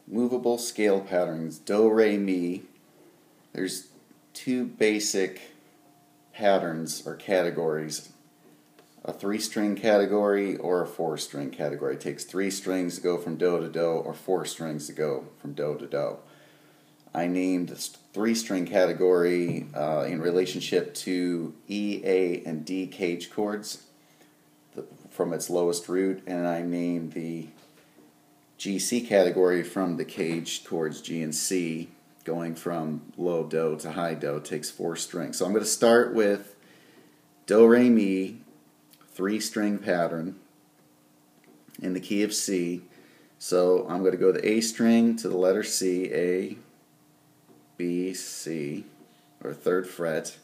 Movable scale patterns, do, re, mi. There's two basic patterns or categories. A 3-string category or a 4-string category. It takes 3 strings to go from do to do, or 4 strings to go from do to do. I named the 3-string category in relationship to E, A, and D cage chords from its lowest root, and I named the GC category from the cage chords G and C, going from low do to high do. It takes 4 strings. So I'm going to start with do, re, mi, 3-string pattern in the key of C. So I'm going to go the A string to the letter C, A, B, C, or 3rd fret.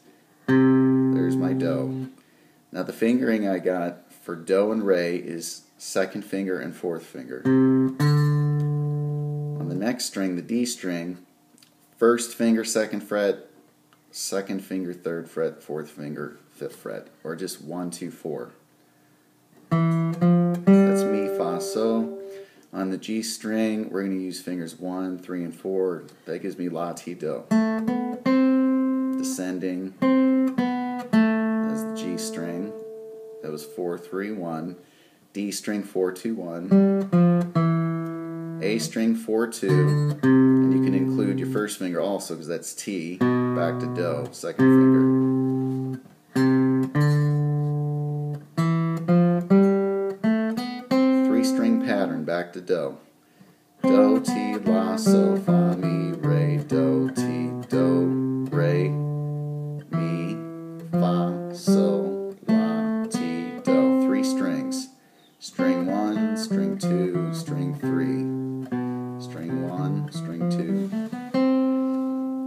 There's my do. Now the fingering I got for do and re is 2nd finger and 4th finger. On the next string, the D string, 1st finger 2nd fret, 2nd finger 3rd fret, 4th finger 5th fret, or just 1, 2, 4. That's mi, fa, so. On the G string, we're going to use fingers 1, 3, and 4. That gives me la, ti, do. Descending, that's the G string. That was 4, 3, 1. D string 4, 2, 1. A string 4, 2. And you can include your 1st finger also, because that's T. Back to do, 2nd finger. Pattern back to do. Do, ti, la, so, fa, mi, re, do, ti, do, re, mi, fa, so, la, ti, do. 3 strings. String 1, string 2, string 3. String 1, string 2.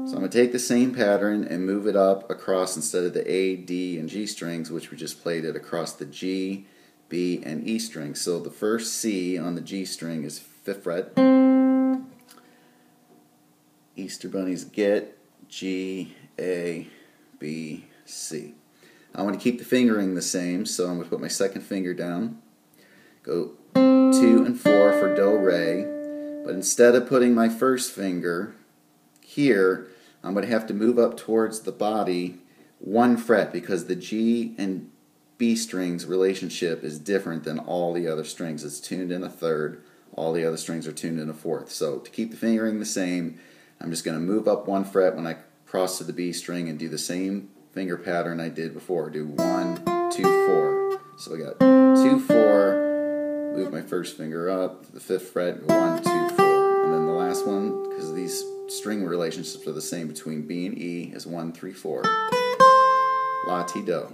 So I'm going to take the same pattern and move it up across, instead of the A, D, and G strings, which we just played it, across the G, B, and E strings. So the first C on the G string is 5th fret. Easter bunnies get G, A, B, C. I want to keep the fingering the same, so I'm going to put my 2nd finger down. Go 2 and 4 for do, re. But instead of putting my 1st finger here, I'm going to have to move up towards the body 1 fret, because the G and B strings relationship is different than all the other strings. It's tuned in a 3rd. All the other strings are tuned in a 4th. So to keep the fingering the same, I'm just going to move up 1 fret when I cross to the B string and do the same finger pattern I did before. Do 1, 2, 4. So I got 2, 4, move my 1st finger up to the 5th fret, 1, 2, 4. And then the last one, because these string relationships are the same between B and E, is 1, 3, 4. La, ti, do.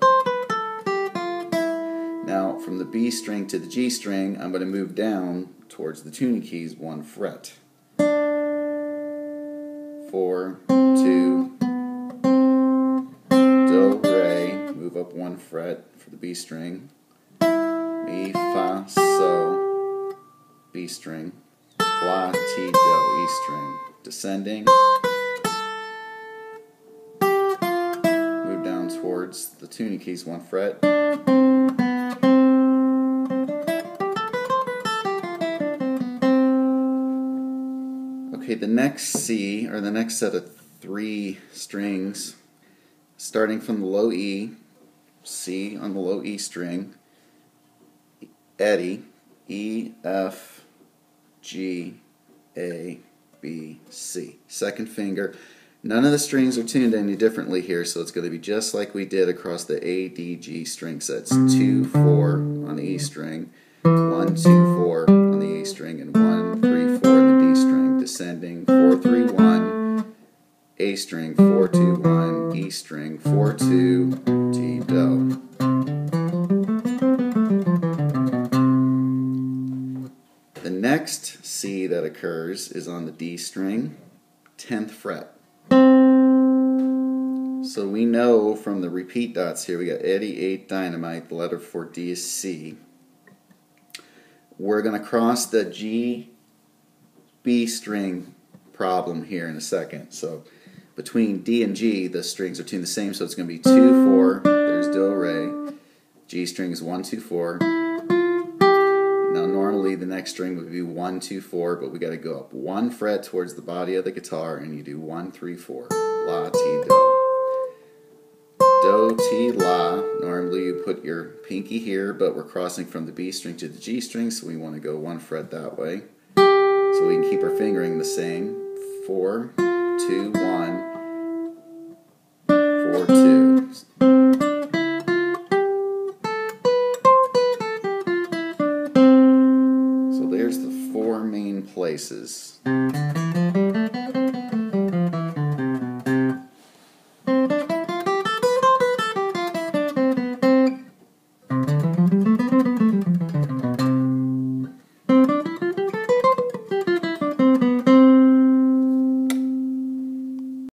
Now, from the B string to the G string, I'm going to move down towards the tuning keys 1 fret. 4, 2, do, re, move up 1 fret for the B string. Mi, fa, so, B string. La, ti, do, E string. Descending. Move down towards the tuning keys 1 fret. Okay, the next C, or the next set of 3 strings, starting from the low E, C on the low E string, Eddie, E, F, G, A, B, C. 2nd finger. None of the strings are tuned any differently here, so it's going to be just like we did across the A, D, G string sets. 2, 4 on the E string, 1, 2, 4 on the A string, and 1, 3, 4 on the D string. Descending, 4, 3, 1, A string, 4, 2, 1, E string, 4, 2, T, do. The next C that occurs is on the D string, 10th fret. So we know from the repeat dots here, we got Eddie, 8, dynamite, the letter for D is C. We're going to cross the G, B string problem here in a second. So between D and G, the strings are tuned the same, so it's going to be 2, 4, there's do, re. G string is 1, 2, 4. Now normally the next string would be 1, 2, 4, but we got to go up 1 fret towards the body of the guitar, and you do 1, 3, 4. La, ti, do. Do, ti, la. Normally you put your pinky here, but we're crossing from the B string to the G string, so we want to go 1 fret that way. So we can keep our fingering the same. 4, 2, 1, 4, 2. So there's the 4 main places.